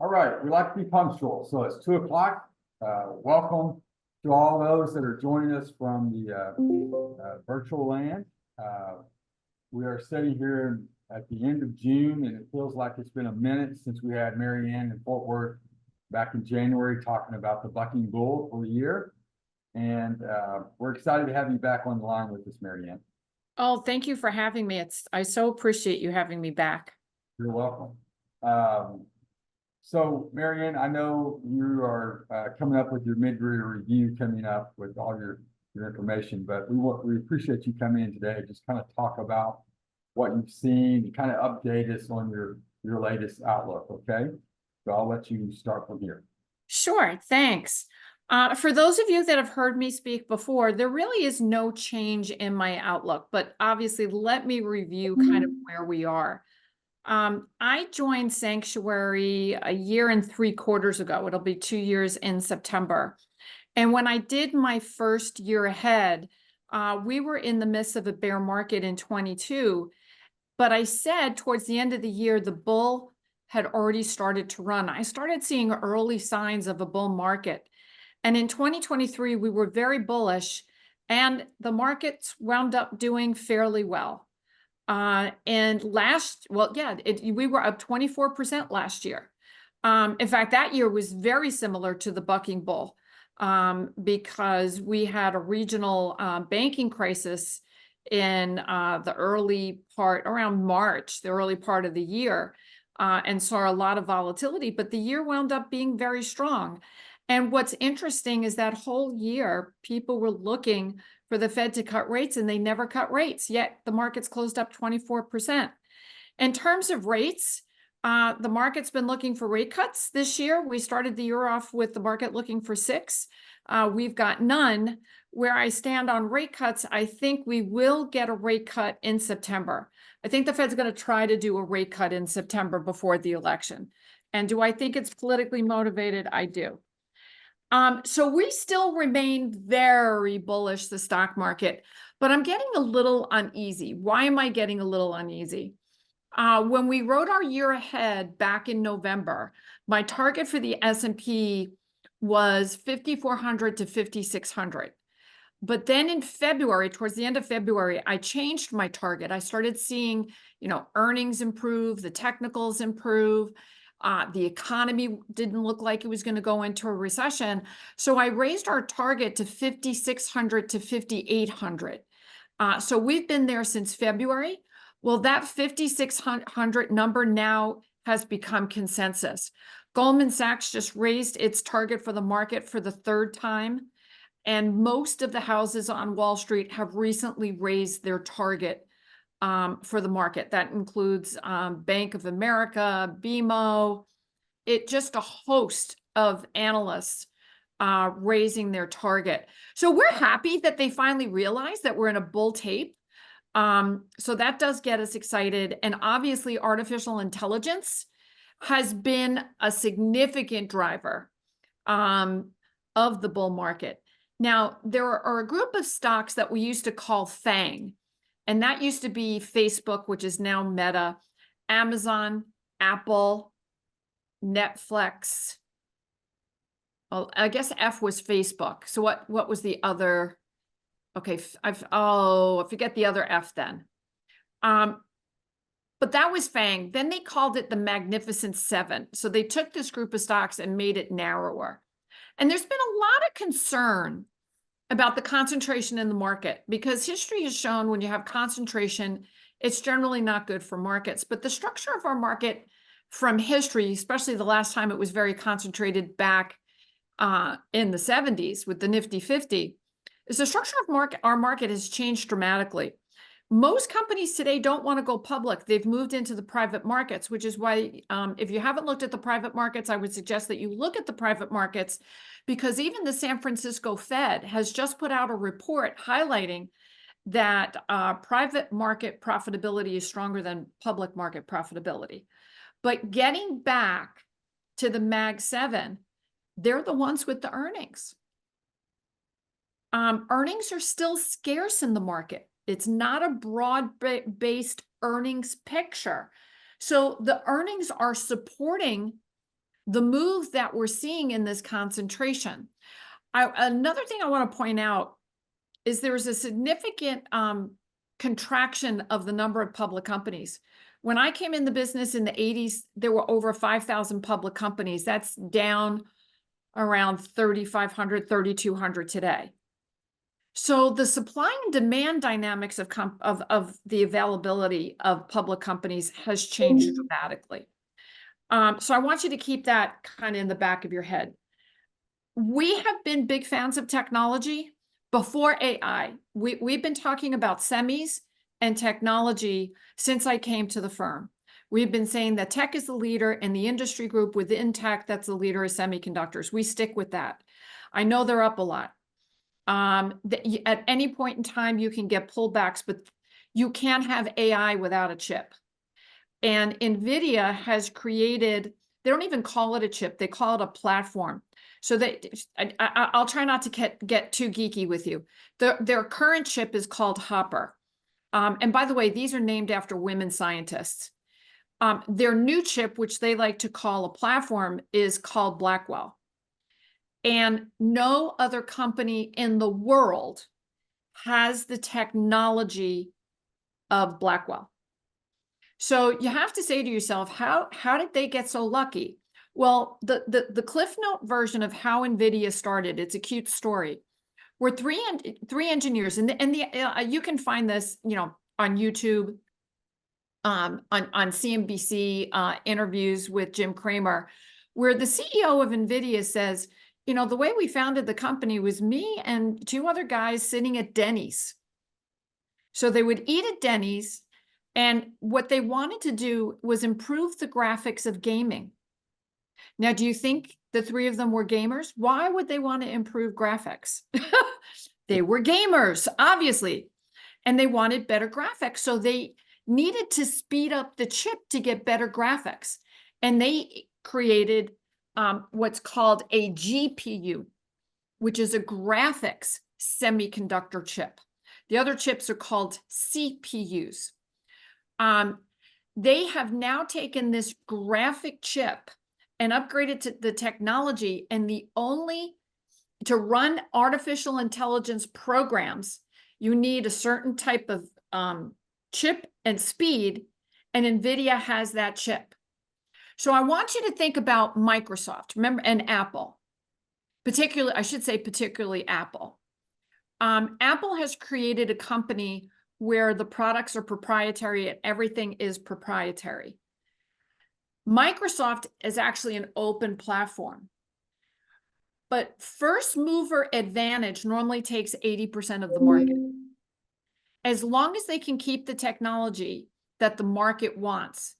All right, we like to be punctual, so it's 2 o'clock. Welcome to all those that are joining us from the virtual land. We are sitting here at the end of June, and it feels like it's been a minute since we had Mary Ann in Fort Worth back in January talking about the bucking bull for the year. And we're excited to have you back on the line with us, Mary Ann. Oh, thank you for having me. I so appreciate you having me back. You're welcome. So, Mary Ann, I know you are coming up with your mid-year review coming up with all your information, but we appreciate you coming in today. Just kind of talk about what you've seen, and kind of update us on your latest outlook. Okay, so I'll let you start from here. Sure, thanks. For those of you that have heard me speak before, there really is no change in my outlook, but obviously let me review kind of where we are. I joined Sanctuary a year and 3/4 ago. It'll be 2 years in September. And when I did my first year ahead, we were in the midst of a bear market in 22. But I said towards the end of the year, the bull had already started to run. I started seeing early signs of a bull market. And in 2023, we were very bullish, and the markets wound up doing fairly well. And we were up 24% last year. In fact, that year was very similar to the bucking bull because we had a regional banking crisis in the early part, around March, the early part of the year, and saw a lot of volatility, but the year wound up being very strong. And what's interesting is that whole year, people were looking for the Fed to cut rates, and they never cut rates, yet the markets closed up 24%. In terms of rates, the market's been looking for rate cuts this year. We started the year off with the market looking for 6. We've got none. Where I stand on rate cuts, I think we will get a rate cut in September. I think the Fed's going to try to do a rate cut in September before the election. And do I think it's politically motivated? I do. So we still remain very bullish, the stock market, but I'm getting a little uneasy. Why am I getting a little uneasy? When we wrote our year ahead back in November, my target for the S&P was 5,400 to 5,600. But then in February, towards the end of February, I changed my target. I started seeing, earnings improve, the technicals improve. The economy didn't look like it was going to go into a recession. So I raised our target to 5,600 to 5,800. So we've been there since February. Well, that 5,600 number now has become consensus. Goldman Sachs just raised its target for the market for the 3rd time. And most of the houses on Wall Street have recently raised their target for the market. That includes Bank of America, BMO, just a host of analysts raising their target. So we're happy that they finally realized that we're in a bull tape. So that does get us excited. And obviously, artificial intelligence has been a significant driver of the bull market. Now, there are a group of stocks that we used to call FANG. And that used to be Facebook, which is now Meta, Amazon, Apple, Netflix. Well, I guess F was Facebook. So what was the other? Okay, I forget the other F then. But that was FANG. Then they called it the Magnificent Seven. So they took this group of stocks and made it narrower. And there's been a lot of concern about the concentration in the market, because history has shown when you have concentration, it's generally not good for markets. But the structure of our market from history, especially the last time it was very concentrated back in the 70s with the Nifty 50, is the structure of our market has changed dramatically. Most companies today don't want to go public. They've moved into the private markets, which is why if you haven't looked at the private markets, I would suggest that you look at the private markets, because even the San Francisco Fed has just put out a report highlighting that private market profitability is stronger than public market profitability. But getting back to the Mag 7, they're the ones with the earnings. Earnings are still scarce in the market. It's not a broad-based earnings picture. So the earnings are supporting the move that we're seeing in this concentration. Another thing I want to point out is there is a significant contraction of the number of public companies. When I came in the business in the 80s, there were over 5,000 public companies. That's down around 3,500, 3,200 today. So the supply and demand dynamics of the availability of public companies has changed dramatically. So I want you to keep that kind of in the back of your head. We have been big fans of technology before AI. We've been talking about semis and technology since I came to the firm. We've been saying that tech is the leader, and the industry group within tech that's the leader is semiconductors. We stick with that. I know they're up a lot. At any point in time, you can get pullbacks, but you can't have AI without a chip. And NVIDIA has created, they don't even call it a chip, they call it a platform. So I'll try not to get too geeky with you. Their current chip is called Hopper. And by the way, these are named after women scientists. Their new chip, which they like to call a platform, is called Blackwell. And no other company in the world has the technology of Blackwell. So you have to say to yourself, how did they get so lucky? Well, the Cliff Note version of how NVIDIA started, it's a cute story. We're three engineers, and you can find this, on YouTube, on CNBC interviews with Jim Cramer, where the CEO of NVIDIA says, the way we founded the company was me and two other guys sitting at Denny's. So they would eat at Denny's, and what they wanted to do was improve the graphics of gaming. Now, do you think the three of them were gamers? Why would they want to improve graphics? They were gamers, obviously, and they wanted better graphics. So they needed to speed up the chip to get better graphics. And they created what's called a GPU, which is a graphics semiconductor chip. The other chips are called CPUs. They have now taken this graphic chip and upgraded to the technology, and to run artificial intelligence programs, you need a certain type of chip and speed, and NVIDIA has that chip. So I want you to think about Microsoft, remember, and Apple, particularly Apple. Apple has created a company where the products are proprietary and everything is proprietary. Microsoft is actually an open platform. But first mover advantage normally takes 80% of the market. As long as they can keep the technology that the market wants,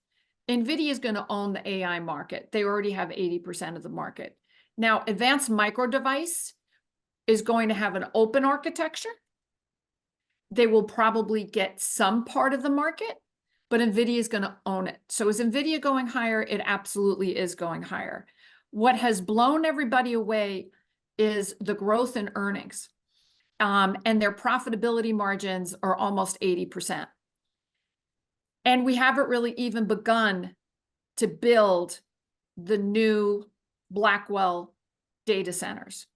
NVIDIA is going to own the AI market. They already have 80% of the market. Now, advanced micro device is going to have an open architecture. They will probably get some part of the market, but NVIDIA is going to own it. So is NVIDIA going higher? It absolutely is going higher. What has blown everybody away is the growth in earnings. And their profitability margins are almost 80%. And we haven't really even begun to build the new Blackwell data centers.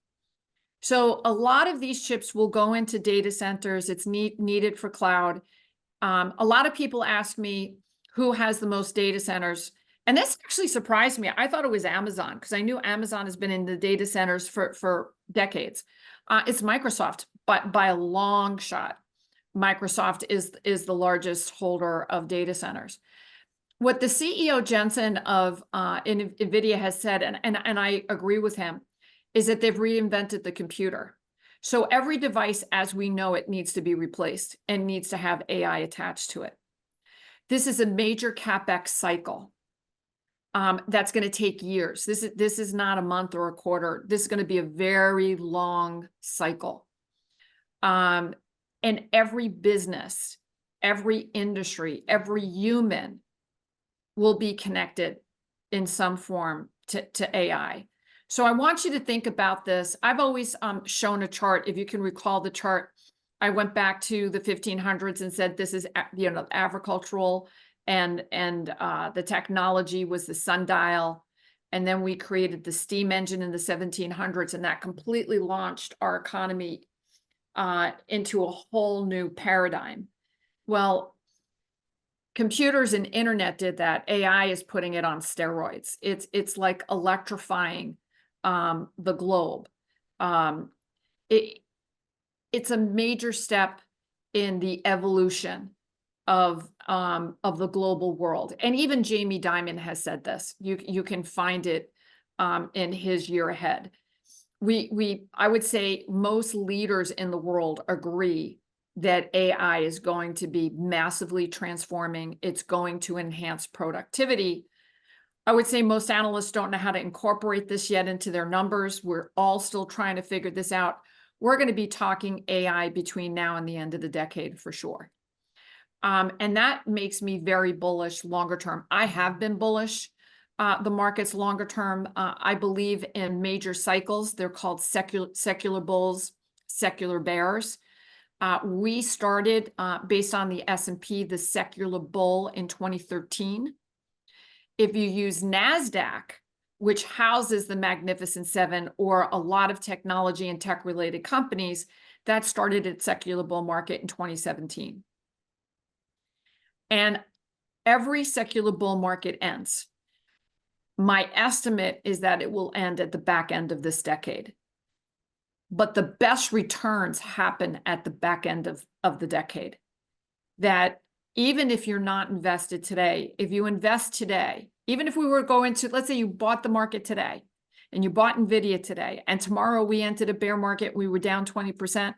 So a lot of these chips will go into data centers. It's needed for cloud. A lot of people ask me who has the most data centers. And this actually surprised me. I thought it was Amazon, because I knew Amazon has been in the data centers for decades. It's Microsoft, but by a long shot. Microsoft is the largest holder of data centers. What the CEO Jensen of NVIDIA has said, and I agree with him, is that they've reinvented the computer. So every device as we know it needs to be replaced and needs to have AI attached to it. This is a major CapEx cycle that's going to take years. This is not a month or a quarter. This is going to be a very long cycle. And every business, every industry, every human will be connected in some form to AI. So I want you to think about this. I've always shown a chart. If you can recall the chart, I went back to the 1500s and said this is agricultural, and the technology was the sundial, And then we created the steam engine in the 1700s, and that completely launched our economy into a whole new paradigm. Well, computers and internet did that. AI is putting it on steroids. It's like electrifying the globe. It's a major step in the evolution of the global world. And even Jamie Dimon has said this. You can find it in his year ahead. I would say most leaders in the world agree that AI is going to be massively transforming. It's going to enhance productivity. I would say most analysts don't know how to incorporate this yet into their numbers. We're all still trying to figure this out. We're going to be talking AI between now and the end of the decade for sure. And that makes me very bullish longer term. I have been bullish the markets longer term. I believe in major cycles. They're called secular bulls, secular bears. We started based on the S&P, the secular bull in 2013. If you use NASDAQ, which houses the Magnificent Seven or a lot of technology and tech-related companies, that started at secular bull market in 2017. And every secular bull market ends. My estimate is that it will end at the back end of this decade. But the best returns happen at the back end of the decade. That even if you're not invested today, if you invest today, even if we were going to, let's say you bought the market today and you bought NVIDIA today, and tomorrow we entered a bear market, we were down 20%,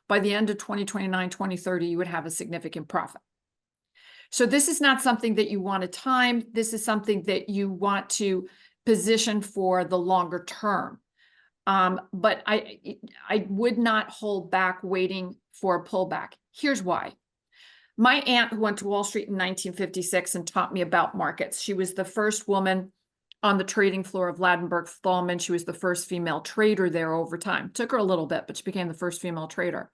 by the end of 2029, 2030, you would have a significant profit. So this is not something that you want to time. This is something that you want to position for the longer term. But I would not hold back waiting for a pullback. Here's why. My aunt, who went to Wall Street in 1956 and taught me about markets, she was the first woman on the trading floor of Ladenburg Thalmann. She was the first female trader there over time. Took her a little bit, but she became the first female trader.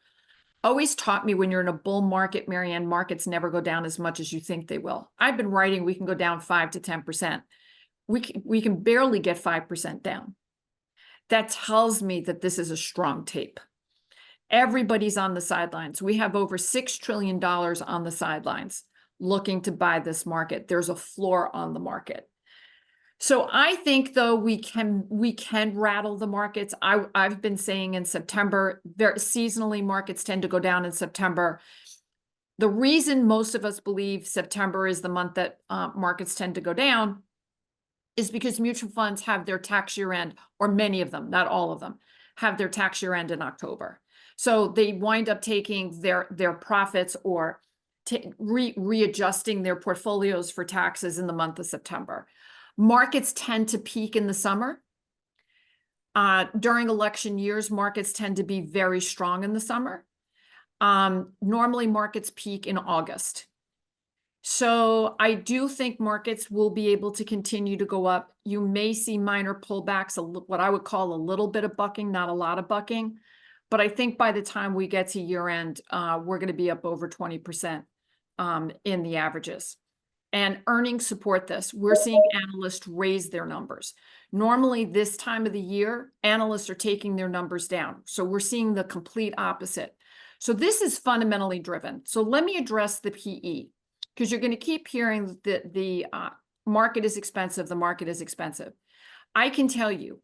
Always taught me when you're in a bull market, Mary Ann, markets never go down as much as you think they will. I've been writing we can go down 5 to 10%. We can barely get 5% down. That tells me that this is a strong tape. Everybody's on the sidelines. We have over $6 trillion on the sidelines looking to buy this market. There's a floor on the market. So I think, though, we can rattle the markets. I've been saying in September, seasonally markets tend to go down in September. The reason most of us believe September is the month that markets tend to go down is because mutual funds have their tax year end, or many of them, not all of them, have their tax year end in October. So they wind up taking their profits or readjusting their portfolios for taxes in the month of September. Markets tend to peak in the summer. During election years, markets tend to be very strong in the summer. Normally, markets peak in August. So I do think markets will be able to continue to go up. You may see minor pullbacks, what I would call a little bit of bucking, not a lot of bucking. But I think by the time we get to year end, we're going to be up over 20% in the averages. And earnings support this. We're seeing analysts raise their numbers. Normally, this time of the year, analysts are taking their numbers down. So we're seeing the complete opposite. So this is fundamentally driven. So let me address the PE, because you're going to keep hearing that the market is expensive, the market is expensive. I can tell you,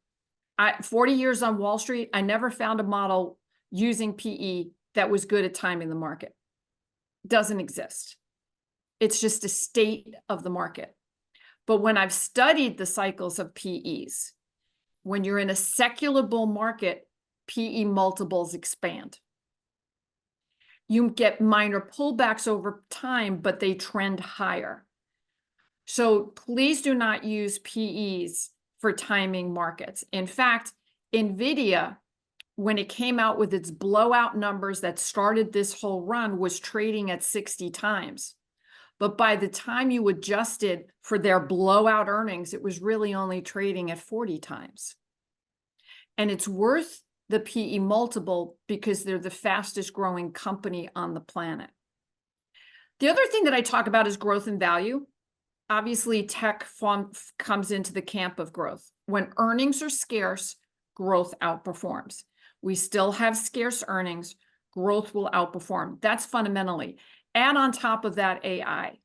40 years on Wall Street, I never found a model using PE that was good at timing the market. Doesn't exist. It's just a state of the market. But when I've studied the cycles of PEs, when you're in a secular bull market, PE multiples expand. You get minor pullbacks over time, but they trend higher. So please do not use PEs for timing markets. In fact, NVIDIA, when it came out with its blowout numbers that started this whole run, was trading at 60 times. But by the time you adjusted for their blowout earnings, it was really only trading at 40 times. And it's worth the PE multiple because they're the fastest growing company on the planet. The other thing that I talk about is growth and value. obviously tech comes into the camp of growth. When earnings are scarce, growth outperforms. We still have scarce earnings, growth will outperform. That's fundamentally. Add on top of that AI.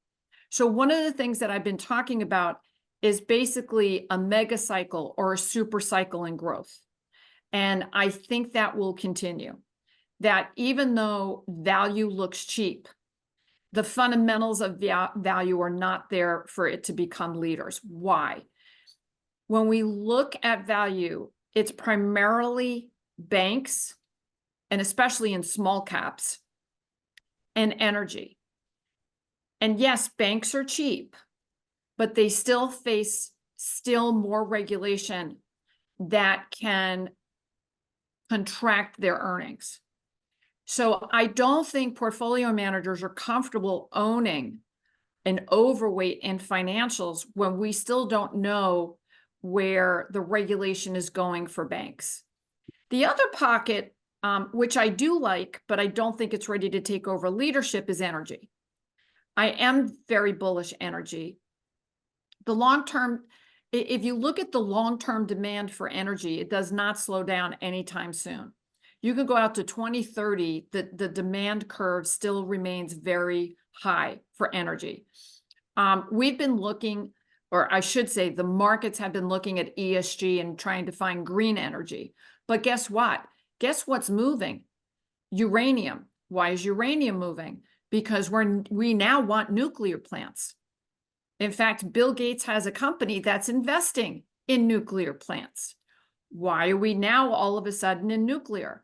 So one of the things that I've been talking about is basically a mega cycle or a super cycle in growth. And I think that will continue. That even though value looks cheap, the fundamentals of value are not there for it to become leaders. Why? When we look at value, it's primarily banks, and especially in small caps, and energy. And yes, banks are cheap, but they still face more regulation that can contract their earnings. So I don't think portfolio managers are comfortable owning an overweight in financials when we still don't know where the regulation is going for banks. The other pocket, which I do like, but I don't think it's ready to take over leadership, is energy. I am very bullish energy. The long term, if you look at the long-term demand for energy, it does not slow down anytime soon. You can go out to 2030, the demand curve still remains very high for energy. We've been looking, or I should say, the markets have been looking at ESG and trying to find green energy. But guess what? Guess what's moving? Uranium. Why is uranium moving? Because we now want nuclear plants. In fact, Bill Gates has a company that's investing in nuclear plants. Why are we now all of a sudden in nuclear?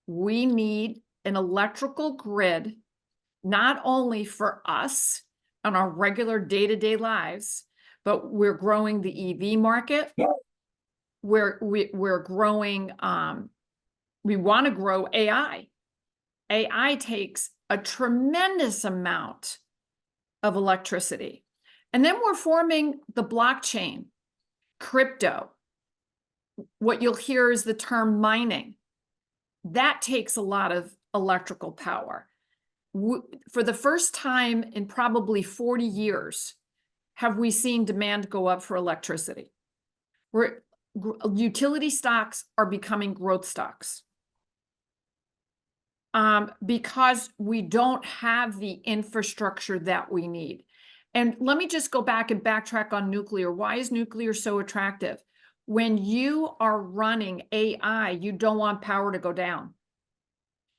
We need an electrical grid, not only for us on our regular day-to-day lives, but we're growing the EV market. We're growing, we want to grow AI. AI takes a tremendous amount of electricity. And then we're forming the blockchain, crypto. What you'll hear is the term mining. That takes a lot of electrical power. For the first time in probably 40 years, have we seen demand go up for electricity? Utility stocks are becoming growth stocks. Because we don't have the infrastructure that we need. And let me just go back and backtrack on nuclear. Why is nuclear so attractive? When you are running AI, you don't want power to go down.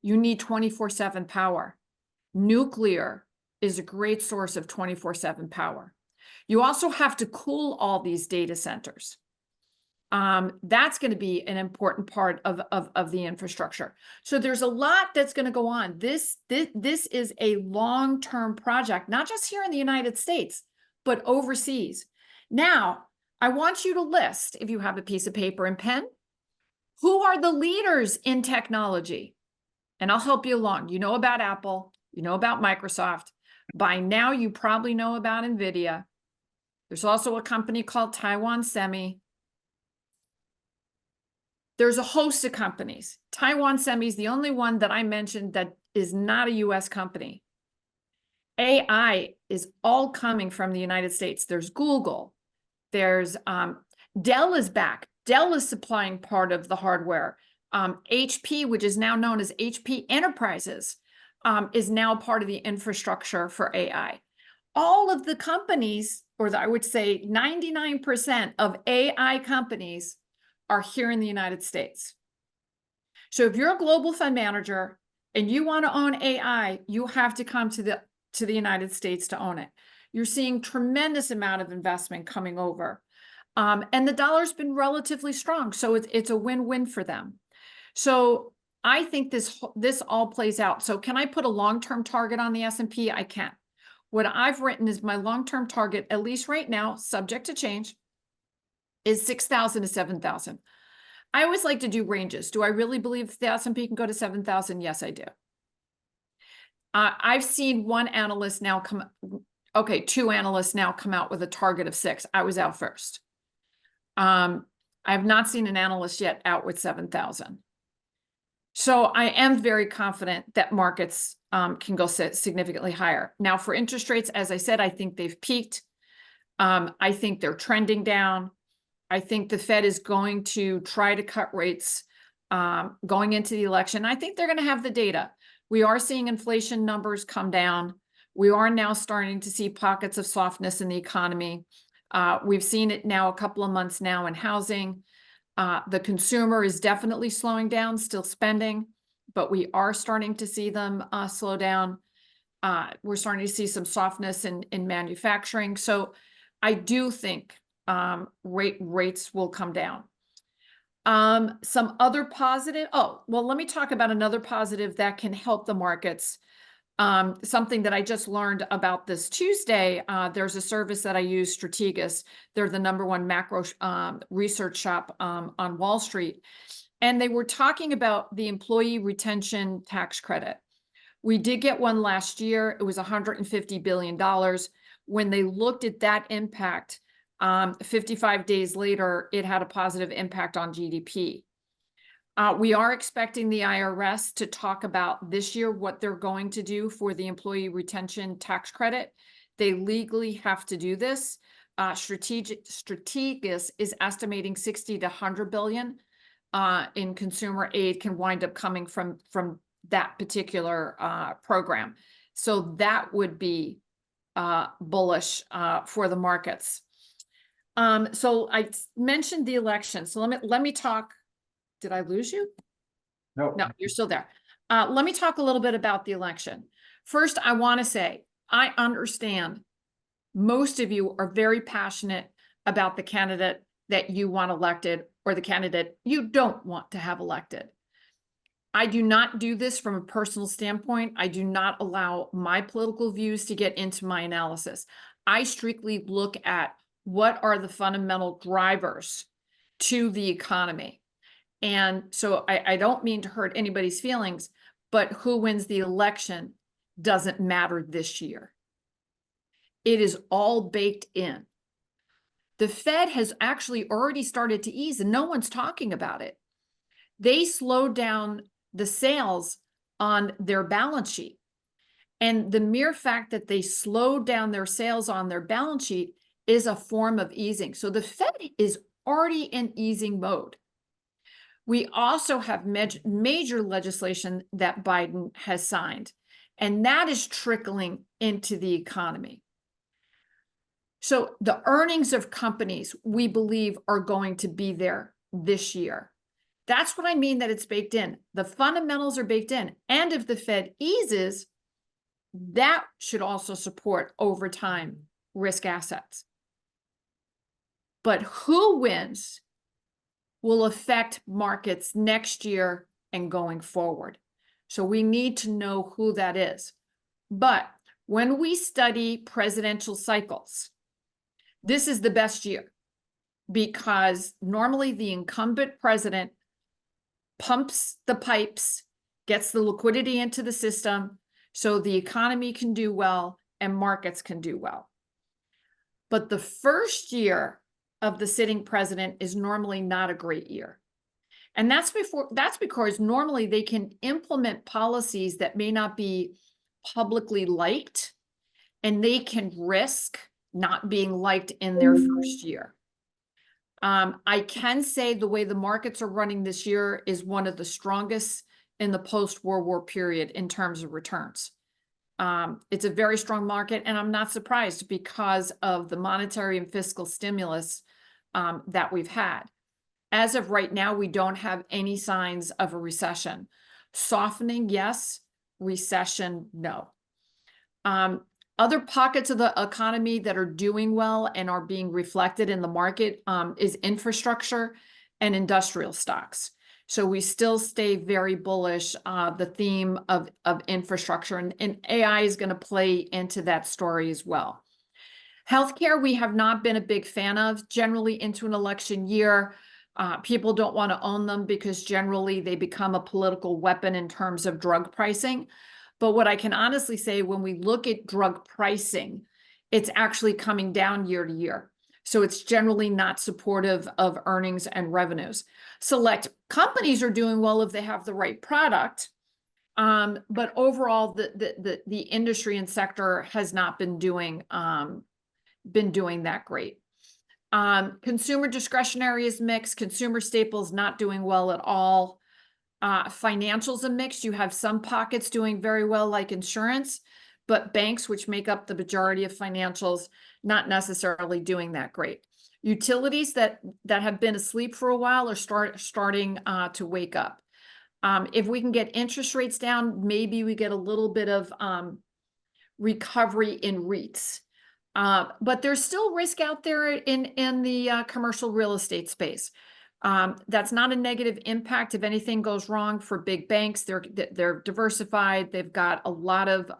You need 24/7 power. Nuclear is a great source of 24/7 power. You also have to cool all these data centers. That's going to be an important part of the infrastructure. So there's a lot that's going to go on. This is a long-term project, not just here in the United States, but overseas. Now, I want you to list, if you have a piece of paper and pen, who are the leaders in technology? And I'll help you along. You know about Apple, you know about Microsoft. By now, you probably know about NVIDIA. There's also a company called Taiwan Semi. There's a host of companies. Taiwan Semi is the only one that I mentioned that is not a US company. AI is all coming from the United States. There's Google. There's Dell is back. Dell is supplying part of the hardware. HP, which is now known as HP Enterprises, is now part of the infrastructure for AI. All of the companies, or I would say 99% of AI companies, are here in the United States. So if you're a global fund manager and you want to own AI, you have to come to the United States to own it. You're seeing tremendous amount of investment coming over. And the dollar's been relatively strong, so it's a win-win for them. So I think this all plays out. So can I put a long-term target on the S&P? I can. What I've written is my long-term target, at least right now, subject to change, is 6,000 to 7,000. I always like to do ranges. Do I really believe the S&P can go to 7,000? Yes, I do. I've seen one analyst now two analysts now come out with a target of 6. I was out first. I have not seen an analyst yet out with 7,000. So I am very confident that markets can go significantly higher. Now for interest rates, as I said, I think they've peaked. I think they're trending down. I think the Fed is going to try to cut rates going into the election. I think they're going to have the data. We are seeing inflation numbers come down. We are now starting to see pockets of softness in the economy. We've seen it now a couple of months now in housing. The consumer is definitely slowing down, still spending, but we are starting to see them slow down. We're starting to see some softness in manufacturing. So I do think rates will come down. Some other positive. Oh, well, let me talk about another positive that can help the markets. Something that I just learned about this Tuesday. There's a service that I use, Strategist. They're the #1 macro research shop on Wall Street. And they were talking about the employee retention tax credit. We did get one last year. It was $150 billion. When they looked at that impact, 55 days later, it had a positive impact on GDP. We are expecting the IRS to talk about this year what they're going to do for the employee retention tax credit. They legally have to do this. Strategist is estimating 60 to 100 billion in consumer aid can wind up coming from that particular program. So that would be bullish for the markets. So I mentioned the election. So let me talk. Did I lose you? No. No, you're still there. Let me talk a little bit about the election. First, I want to say, I understand most of you are very passionate about the candidate that you want elected or the candidate you don't want to have elected. I do not do this from a personal standpoint. I do not allow my political views to get into my analysis. I strictly look at what are the fundamental drivers to the economy. And so I don't mean to hurt anybody's feelings, but who wins the election doesn't matter this year. It is all baked in. The Fed has actually already started to ease, and no one's talking about it. They slowed down the sales on their balance sheet. And the mere fact that they slowed down their sales on their balance sheet is a form of easing. So the Fed is already in easing mode. We also have major legislation that Biden has signed, and that is trickling into the economy. So the earnings of companies, we believe, are going to be there this year. That's what I mean that it's baked in. The fundamentals are baked in. And if the Fed eases, that should also support over time risk assets. But who wins will affect markets next year and going forward. So we need to know who that is. But when we study presidential cycles, this is the best year because normally the incumbent president pumps the pipes, gets the liquidity into the system so the economy can do well and markets can do well. But the first year of the sitting president is normally not a great year. And that's because normally they can implement policies that may not be publicly liked, and they can risk not being liked in their first year. I can say the way the markets are running this year is one of the strongest in the post-World War period in terms of returns. It's a very strong market, and I'm not surprised because of the monetary and fiscal stimulus that we've had. As of right now, we don't have any signs of a recession. Softening, yes. Recession, no. Other pockets of the economy that are doing well and are being reflected in the market is infrastructure and industrial stocks. So we still stay very bullish, the theme of infrastructure, and AI is going to play into that story as well. Healthcare, we have not been a big fan of. Generally into an election year, people don't want to own them because generally they become a political weapon in terms of drug pricing. But what I can honestly say, when we look at drug pricing, it's actually coming down year to year. So it's generally not supportive of earnings and revenues. Select companies are doing well if they have the right product. But overall, the industry and sector has not been doing been doing that great. Consumer discretionary is mixed. Consumer staples not doing well at all. Financials are mixed. You have some pockets doing very well, like insurance, but banks, which make up the majority of financials, not necessarily doing that great. Utilities that have been asleep for a while are starting to wake up. If we can get interest rates down, maybe we get a little bit of recovery in REITs. But there's still risk out there in the commercial real estate space. That's not a negative impact if anything goes wrong for big banks. They're diversified. They've got a lot of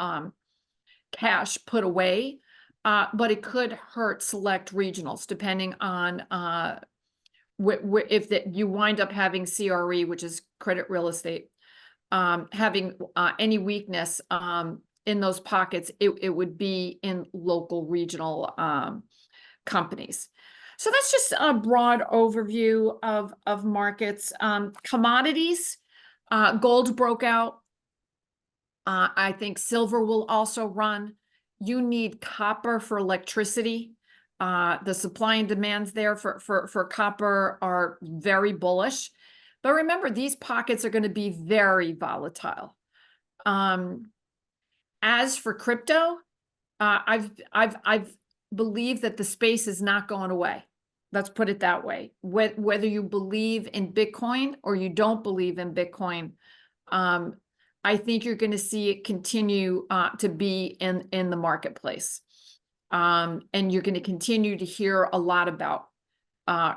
cash put away, but it could hurt select regionals depending on if you wind up having CRE, which is credit real estate, having any weakness in those pockets, it would be in local regional companies. So that's just a broad overview of markets. Commodities, gold broke out. I think silver will also run. You need copper for electricity. The supply and demands there for copper are very bullish. But remember, these pockets are going to be very volatile. As for crypto, I've believed that the space is not going away. Let's put it that way. Whether you believe in Bitcoin or you don't believe in Bitcoin, I think you're going to see it continue to be in the marketplace. And you're going to continue to hear a lot about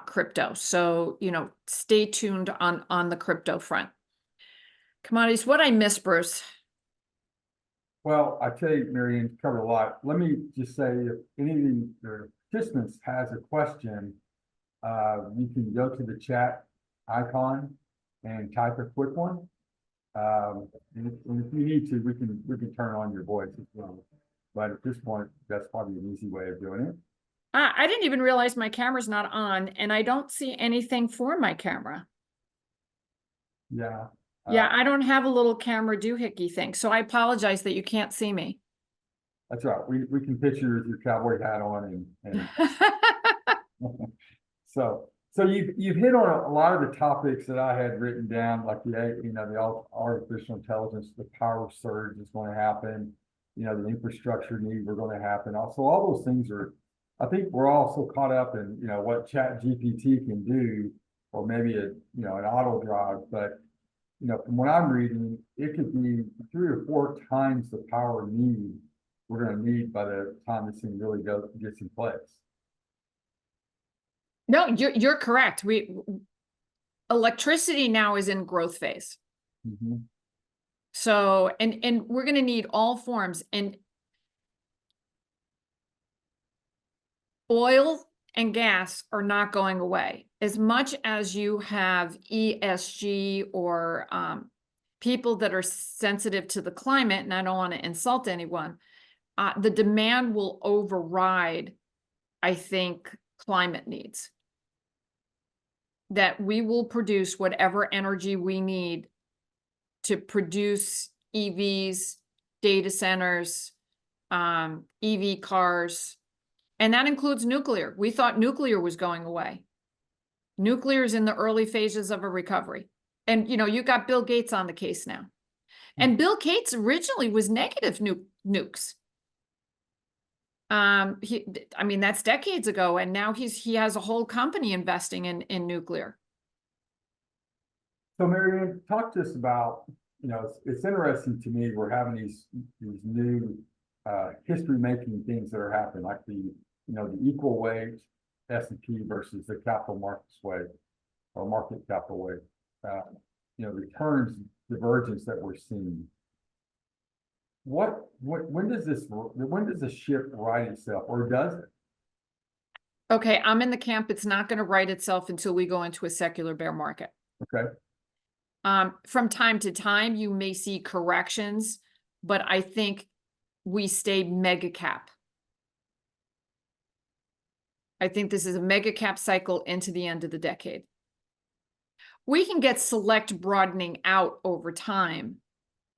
crypto. So, stay tuned on the crypto front. Commodities, what I missed, Bruce? Well, I tell you, Mary Ann, covered a lot. Let me just say, if any of the participants has a question, you can go to the chat icon and type a quick one. And if you need to, we can turn on your voice as well. But at this point, that's probably an easy way of doing it. I didn't even realize my camera's not on, and I don't see anything for my camera. Yeah. Yeah, I don't have a little camera doohickey thing, so I apologize that you can't see me. That's right. We can picture you with your cowboy hat on and so you've hit on a lot of the topics that I had written down, like the artificial intelligence, the power surge is going to happen, the infrastructure need we're going to happen. Also, all those things I think we're all so caught up in what Chat GPT can do, or maybe an auto drive, but from what I'm reading, it could be 3 or 4 times the power we're going to need by the time this thing really gets in place. No, you're correct. Electricity now is in growth phase. Mm-hmm. So, and we're going to need all forms, and oil and gas are not going away. As much as you have ESG or people that are sensitive to the climate, and I don't want to insult anyone, the demand will override, I think, climate needs. That we will produce whatever energy we need to produce EVs, data centers, EV cars, and that includes nuclear. We thought nuclear was going away. Nuclear is in the early phases of a recovery. And, you got Bill Gates on the case now. And Bill Gates originally was negative nukes. That's decades ago, and now he has a whole company investing in nuclear. So, Mary Ann, talk to us about, it's interesting to me, we're having these new history-making things that are happening, like the equal weight S&P versus the capital markets weight, or market capital weight, returns divergence that we're seeing. When does the ship right itself, or does it? Okay, I'm in the camp, it's not going to right itself until we go into a secular bear market. Okay. From time to time, you may see corrections, but I think we stay mega cap. I think this is a mega cap cycle into the end of the decade. We can get select broadening out over time,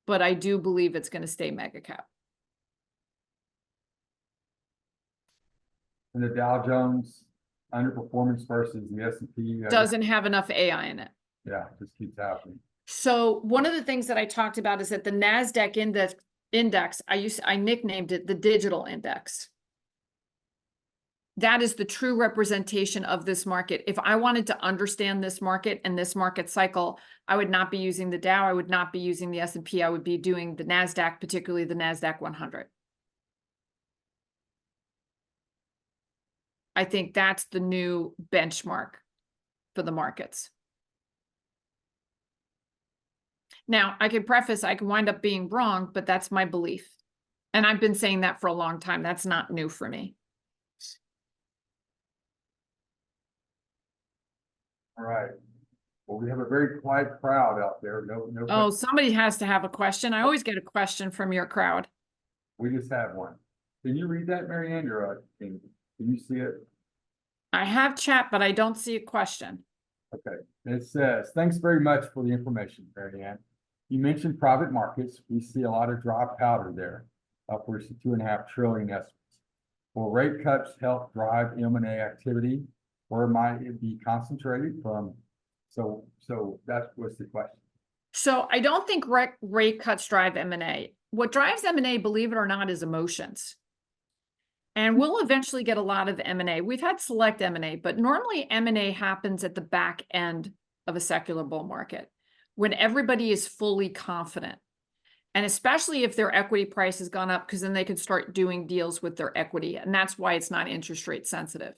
but I do believe it's going to stay mega cap. And the Dow Jones underperformance versus the S&P. Doesn't have enough AI in it. Yeah, just keeps happening. So one of the things that I talked about is that the NASDAQ index, I nicknamed it the digital index. That is the true representation of this market. If I wanted to understand this market and this market cycle, I would not be using the Dow, I would not be using the S&P, I would be doing the NASDAQ, particularly the NASDAQ 100. I think that's the new benchmark for the markets. Now, I could preface, I can wind up being wrong, but that's my belief. And I've been saying that for a long time. That's not new for me. All right. Well, we have a very quiet crowd out there. No. Oh, somebody has to have a question. I always get a question from your crowd. We just have one. Can you read that, Mary Ann? Or can you see it? I have chat, but I don't see a question. Okay. It says, thanks very much for the information, Mary Ann. You mentioned private markets. We see a lot of dry powder there, upwards to 2.5 trillion estimates. Will rate cuts help drive M&A activity, or might it be concentrated from? So that was the question. So I don't think rate cuts drive M&A. What drives M&A, believe it or not, is emotions. And we'll eventually get a lot of M&A. We've had select M&A, but normally M&A happens at the back end of a secular bull market when everybody is fully confident. And especially if their equity price has gone up, because then they can start doing deals with their equity. And that's why it's not interest rate sensitive.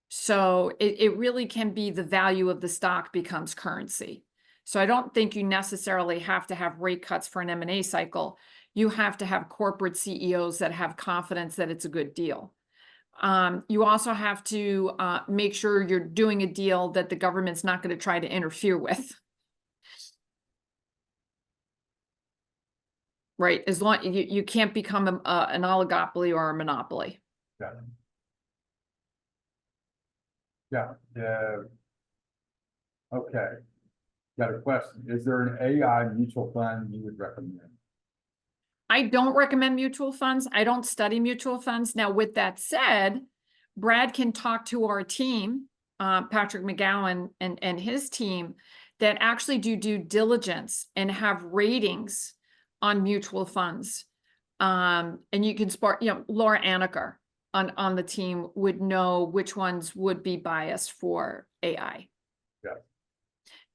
So it really can be the value of the stock becomes currency. So I don't think you necessarily have to have rate cuts for an M&A cycle. You have to have corporate CEOs that have confidence that it's a good deal. You also have to make sure you're doing a deal that the government's not going to try to interfere with. Right, as long you can't become an oligopoly or a monopoly. Yeah. Okay. Got a question. Is there an AI mutual fund you would recommend? I don't recommend mutual funds. I don't study mutual funds. Now, with that said, Brad can talk to our team, Patrick McGowan and his team, that actually do due diligence and have ratings on mutual funds. And you can Laura Anaker on the team would know which ones would be biased for AI. Yeah.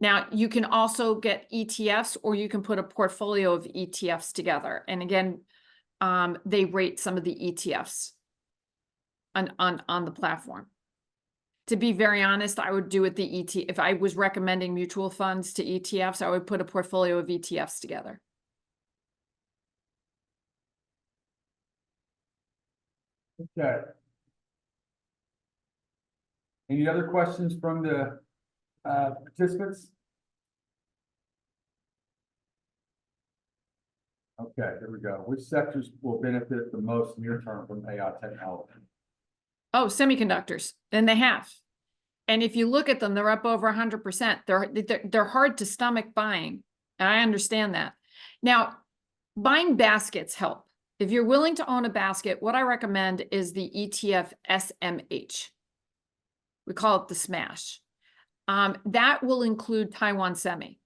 Now, you can also get ETFs, or you can put a portfolio of ETFs together. And again, they rate some of the ETFs on the platform. To be very honest, I would do it the ETF. If I was recommending mutual funds to ETFs, I would put a portfolio of ETFs together. Okay. Any other questions from the participants? Okay, here we go. Which sectors will benefit the most near term from AI technology? Oh, semiconductors, and they have. And if you look at them, they're up over 100%. They're hard to stomach buying. And I understand that. Now, buying baskets help. If you're willing to own a basket, what I recommend is the ETF SMH. We call it the Smash. That will include Taiwan Semi.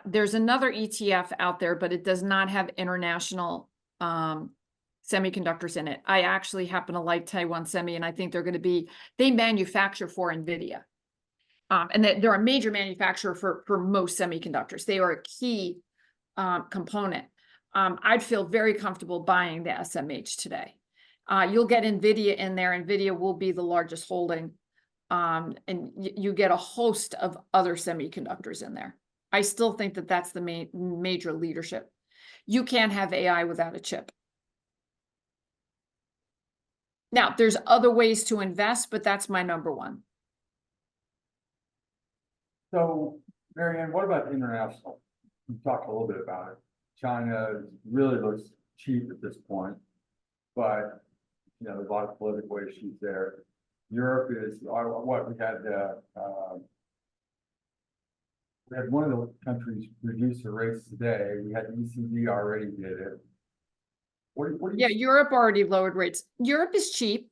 There's another ETF out there, but it does not have international semiconductors in it. I actually happen to like Taiwan Semi, and I think they're going to be, they manufacture for NVIDIA. And they're a major manufacturer for most semiconductors. They are a key component. I'd feel very comfortable buying the SMH today. You'll get NVIDIA in there. NVIDIA will be the largest holding. And you get a host of other semiconductors in there. I still think that that's the major leadership. You can't have AI without a chip. Now, there's other ways to invest, but that's my number one. So, Mary Ann, what about international? We talked a little bit about it. China really looks cheap at this point, but there's a lot of political issues there. Europe is what we had one of the countries reduce the rates today. We had the ECB already did it. What do you? Yeah, Europe already lowered rates. Europe is cheap.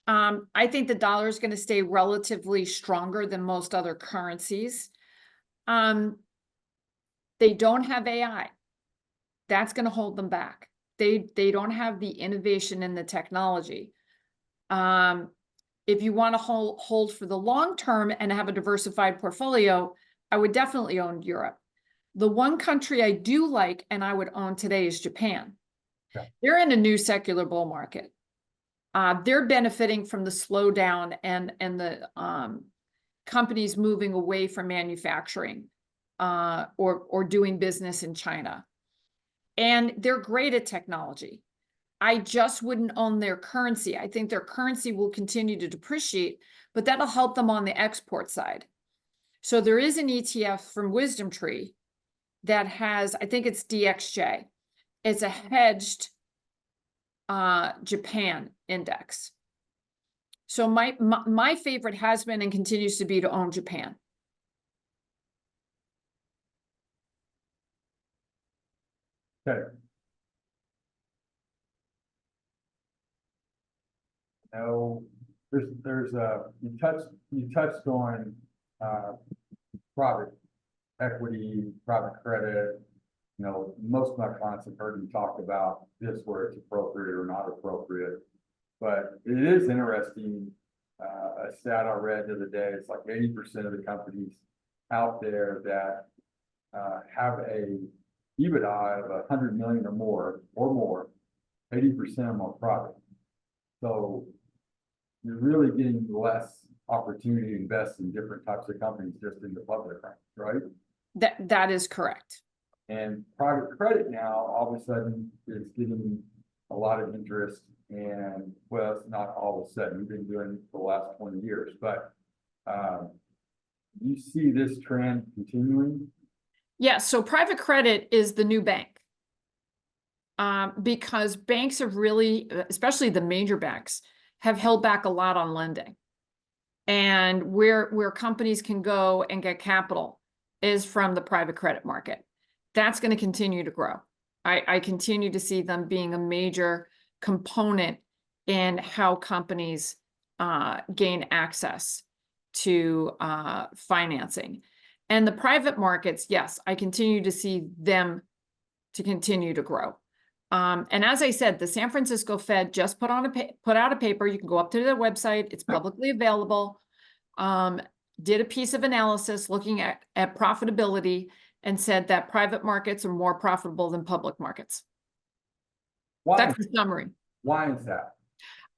I think the dollar is going to stay relatively stronger than most other currencies. They don't have AI. That's going to hold them back. They don't have the innovation and the technology. If you want to hold for the long term and have a diversified portfolio, I would definitely own Europe. The one country I do like and I would own today is Japan. Yeah. They're in a new secular bull market. They're benefiting from the slowdown and the companies moving away from manufacturing or doing business in China. And they're great at technology. I just wouldn't own their currency. I think their currency will continue to depreciate, but that'll help them on the export side. So there is an ETF from Wisdom Tree that has, I think it's DXJ. It's a hedged Japan index. So my favorite has been and continues to be to own Japan. Okay. No, you touched on private equity, private credit. You know, most of my clients have heard me talk about this, where it's appropriate or not appropriate. But it is interesting, a stat I read the other day, it's like 80% of the companies out there that have a EBITDA of 100 million or more, 80% of them are private. So you're really getting less opportunity to invest in different types of companies just in the public, right? That is correct. And private credit now, all of a sudden, is getting a lot of interest. And well, it's not all of a sudden. We've been doing it for the last 20 years, but you see this trend continuing? Yeah, so private credit is the new bank. Because banks have really, especially the major banks, have held back a lot on lending. And where companies can go and get capital is from the private credit market. That's going to continue to grow. I continue to see them being a major component in how companies gain access to financing. And the private markets, yes, I continue to see them to continue to grow. And as I said, the San Francisco Fed just put out a paper. You can go up to their website. It's publicly available. Did a piece of analysis looking at profitability and said that private markets are more profitable than public markets. Why? That's the summary. Why is that?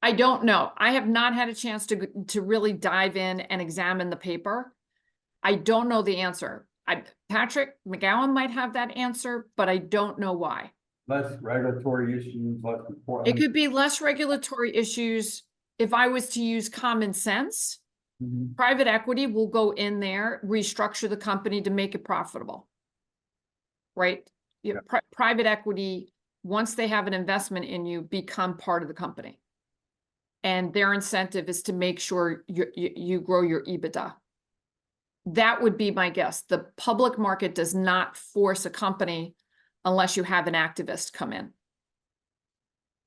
I don't know. I have not had a chance to really dive in and examine the paper. I don't know the answer. Patrick McGowan might have that answer, but I don't know why. Less regulatory issues, less report. It could be less regulatory issues. If I was to use common sense, private equity will go in there, restructure the company to make it profitable. Right? Yeah. Private equity, once they have an investment in you, become part of the company. And their incentive is to make sure you grow your EBITDA. That would be my guess. The public market does not force a company unless you have an activist come in.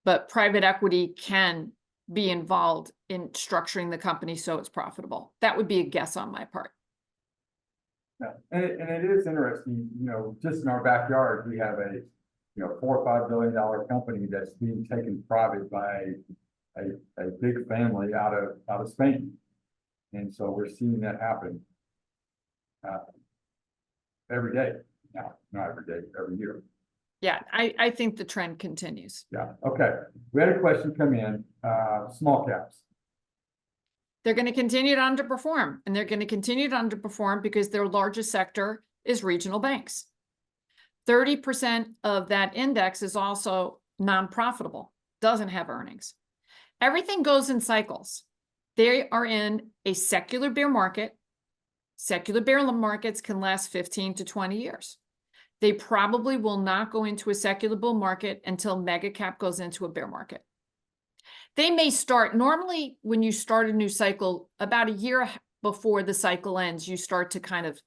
But private equity can be involved in structuring the company so it's profitable. That would be a guess on my part. Yeah, and it is interesting, you know, just in our backyard, we have a, you know, $4 or $5 billion company that's being taken private by a big family out of Spain. And so we're seeing that happen every day now, not every day, every year. Yeah, I think the trend continues. Yeah, okay. We had a question come in, small caps. They're going to continue to underperform, and they're going to continue to underperform because their largest sector is regional banks. 30% of that index is also non-profitable, doesn't have earnings. Everything goes in cycles. They are in a secular bear market. Secular bear markets can last 15 to 20 years. They probably will not go into a secular bull market until mega cap goes into a bear market. They may start, normally when you start a new cycle, about a year before the cycle ends, you start to kind of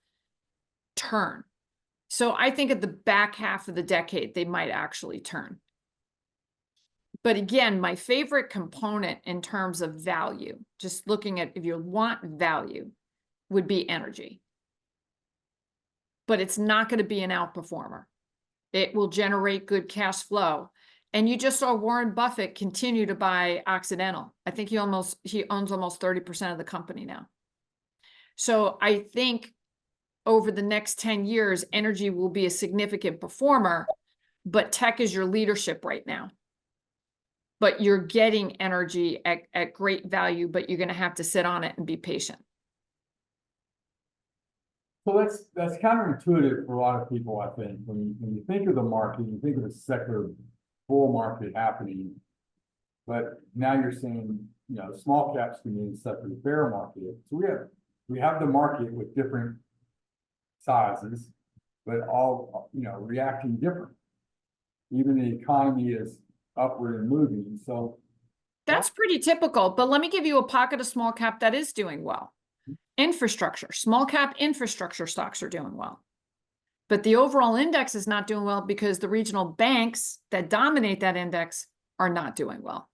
turn. So I think at the back half of the decade, they might actually turn. But again, my favorite component in terms of value, just looking at if you want value, would be energy. But it's not going to be an outperformer. It will generate good cash flow. And you just saw Warren Buffett continue to buy Occidental. I think he owns almost 30% of the company now. So I think over the next 10 years, energy will be a significant performer, but tech is your leadership right now. But you're getting energy at great value, but you're going to have to sit on it and be patient. So that's counterintuitive for a lot of people, I think. When you think of the market, you think of a secular bull market happening. But now you're saying, you know, small caps can be in secular bear market. So we have the market with different sizes, but all, you know, reacting different. Even the economy is upward and moving. So that's pretty typical. But let me give you a pocket of small cap that is doing well. Infrastructure, small cap infrastructure stocks are doing well. But the overall index is not doing well because the regional banks that dominate that index are not doing well.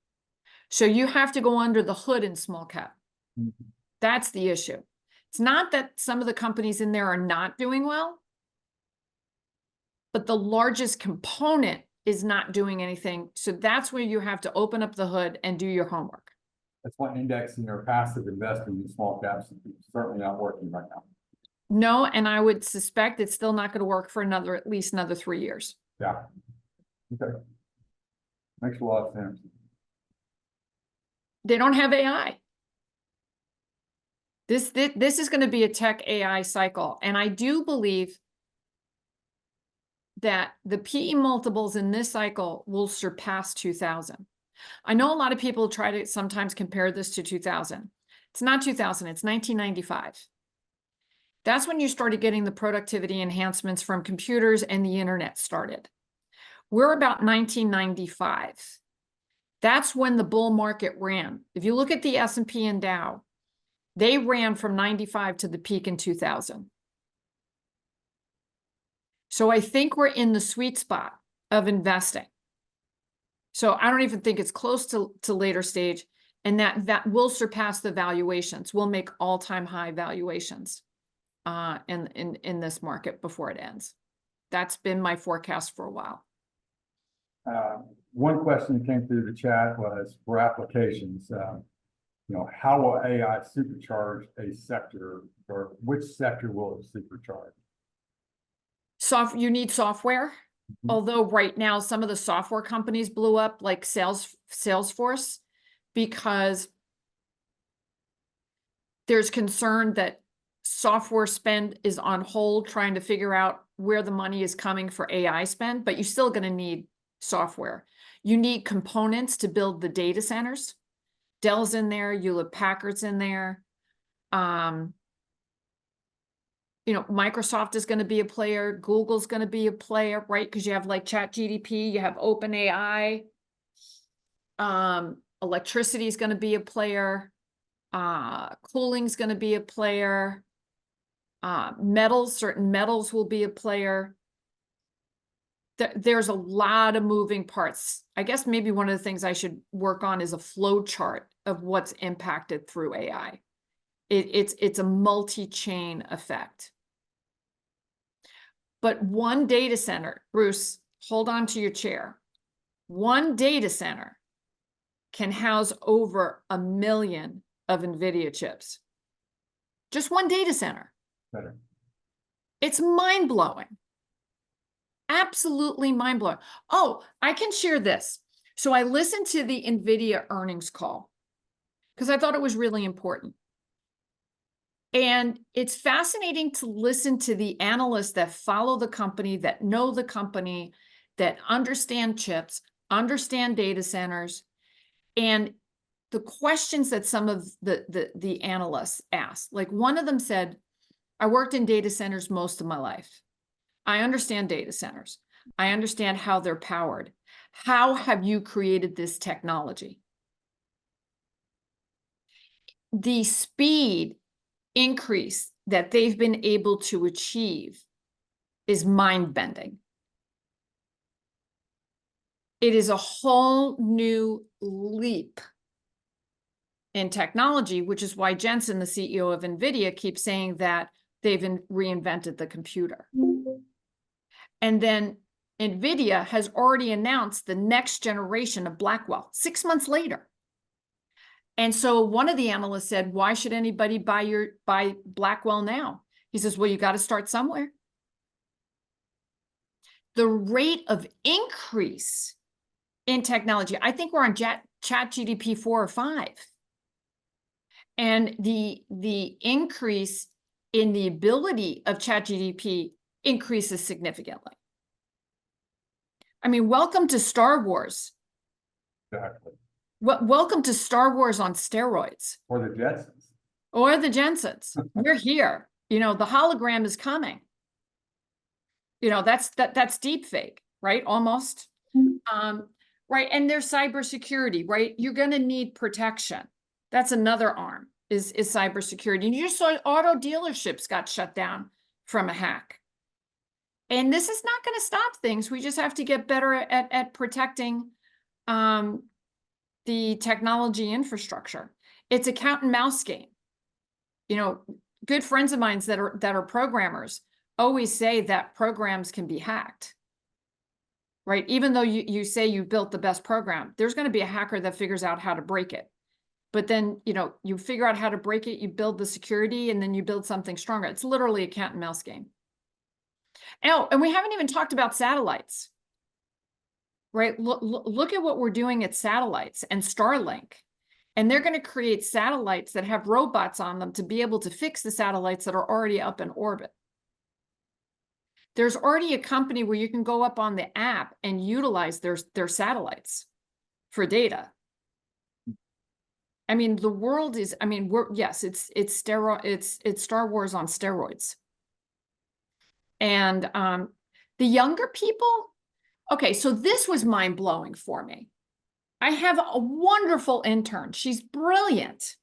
So you have to go under the hood in small cap. mm-hmm. That's the issue. It's not that some of the companies in there are not doing well, but the largest component is not doing anything. So that's where you have to open up the hood and do your homework. That's why indexing or passive investing in small caps is certainly not working right now. No, and I would suspect it's still not going to work for at least another 3 years. Yeah. Okay. Makes a lot of sense. They don't have AI. This is going to be a tech AI cycle. And I do believe that the PE multiples in this cycle will surpass 2000. I know a lot of people try to sometimes compare this to 2000. It's not 2000, it's 1995. That's when you started getting the productivity enhancements from computers and the internet started. We're about 1995. That's when the bull market ran. If you look at the S&P and Dow, they ran from 95 to the peak in 2000. So I think we're in the sweet spot of investing. So I don't even think it's close to later stage, and that will surpass the valuations. We'll make all-time high valuations in this market before it ends. That's been my forecast for a while. One question that came through the chat was for applications. You know, how will AI supercharge a sector, or which sector will it supercharge? You need software. Mm-hmm. Although right now some of the software companies blew up, like Salesforce, because there's concern that software spend is on hold, trying to figure out where the money is coming for AI spend, but you're still going to need software. You need components to build the data centers. Dell's in there, Hewlett Packard's in there. You know, Microsoft is going to be a player. Google's going to be a player, right? Because you have like ChatGPT, you have OpenAI. Electricity is going to be a player. Cooling's going to be a player. Certain metals will be a player. There's a lot of moving parts. I guess maybe one of the things I should work on is a flow chart of what's impacted through AI. It's a multi-chain effect. But one data center, Bruce, hold on to your chair. One data center can house over 1 million of NVIDIA chips. Just one data center. Better. It's mind-blowing. Absolutely mind-blowing. Oh, I can share this. So I listened to the NVIDIA earnings call because I thought it was really important. And it's fascinating to listen to the analysts that follow the company, that know the company, that understand chips, understand data centers, and the questions that some of the analysts asked. Like one of them said, I worked in data centers most of my life. I understand data centers. I understand how they're powered. How have you created this technology? The speed increase that they've been able to achieve is mind-bending. It is a whole new leap in technology, which is why Jensen, the CEO of NVIDIA, keeps saying that they've reinvented the computer. And then NVIDIA has already announced the next generation of Blackwell 6 months later. And so one of the analysts said, why should anybody buy Blackwell now? He says, well, you got to start somewhere. The rate of increase in technology, I think we're on ChatGPT 4 or 5. And the increase in the ability of ChatGPT increases significantly. I mean, welcome to Star Wars. Exactly. Welcome to Star Wars on steroids. Or the Jetsons. Or the Jensens. We're here. You know, the hologram is coming. You know, that's deep fake, right? Almost. Right. And there's cybersecurity, right? You're going to need protection. That's another arm is cybersecurity. And you just saw auto dealerships got shut down from a hack. And this is not going to stop things. We just have to get better at protecting the technology infrastructure. It's a cat and mouse game. You know, good friends of mine that are programmers always say that programs can be hacked. Right? Even though you say you built the best program, there's going to be a hacker that figures out how to break it. But then, you know, you figure out how to break it, you build the security, and then you build something stronger. It's literally a cat and mouse game. Oh, and we haven't even talked about satellites. Right? Look at what we're doing at satellites and Starlink. And they're going to create satellites that have robots on them to be able to fix the satellites that are already up in orbit. There's already a company where you can go up on the app and utilize their satellites for data. I mean, the world is, I mean, it's Star Wars on steroids. And the younger people, okay, so this was mind-blowing for me. I have a wonderful intern. She's brilliant.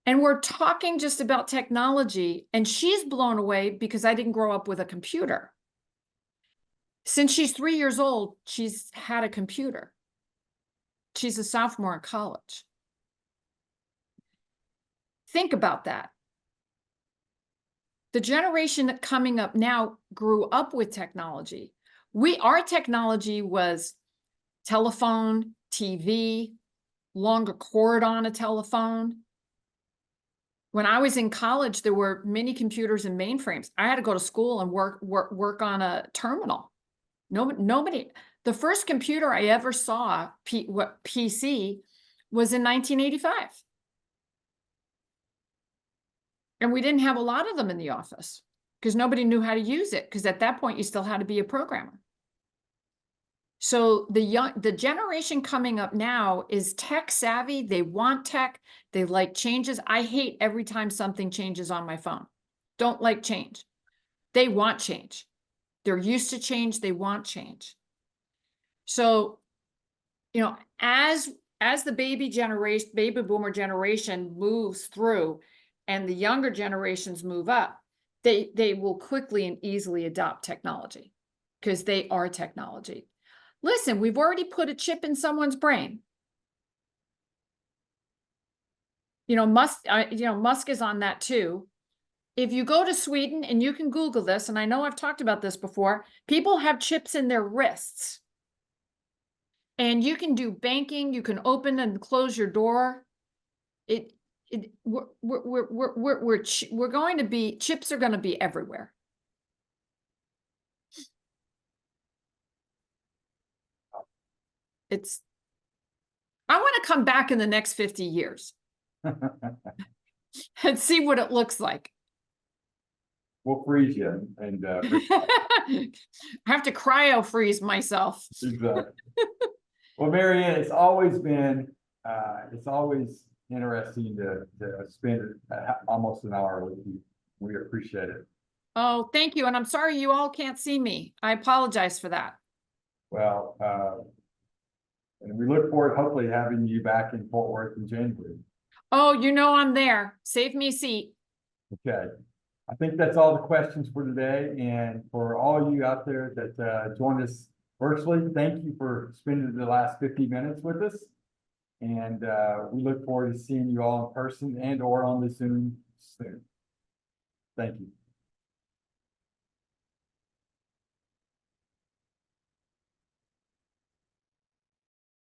And we're talking just about technology, and she's blown away because I didn't grow up with a computer. Since she's 3 years old, she's had a computer. She's a sophomore in college. Think about that. The generation coming up now grew up with technology. Our technology was telephone, TV, longer cord on a telephone. When I was in college, there were mini computers and mainframes. I had to go to school and work on a terminal. Nobody. The first computer I ever saw, PC, was in 1985. And we didn't have a lot of them in the office because nobody knew how to use it, because at that point you still had to be a programmer. So the generation coming up now is tech savvy. They want tech. They like changes. I hate every time something changes on my phone. Don't like change. They want change. They're used to change. They want change. So, you know, as the baby boomer generation moves through and the younger generations move up, they will quickly and easily adopt technology because they are technology. Listen, we've already put a chip in someone's brain. You know, Musk is on that too. If you go to Sweden, and you can Google this, and I know I've talked about this before, people have chips in their wrists. And you can do banking, you can open and close your door. We're going to be, chips are going to be everywhere. I want to come back in the next 50 years and see what it looks like. We'll freeze you and I have to cryo freeze myself. exactly. Well, Mary Ann, it's always interesting to spend almost an hour with you. We appreciate it. Oh, thank you. And I'm sorry you all can't see me. I apologize for that. Well, and we look forward to hopefully having you back in Fort Worth in January. Oh, you know I'm there. Save me a seat. Okay. I think that's all the questions for today. And for all you out there that joined us virtually, thank you for spending the last 50 minutes with us. And we look forward to seeing you all in person and or on the Zoom soon. Thank you.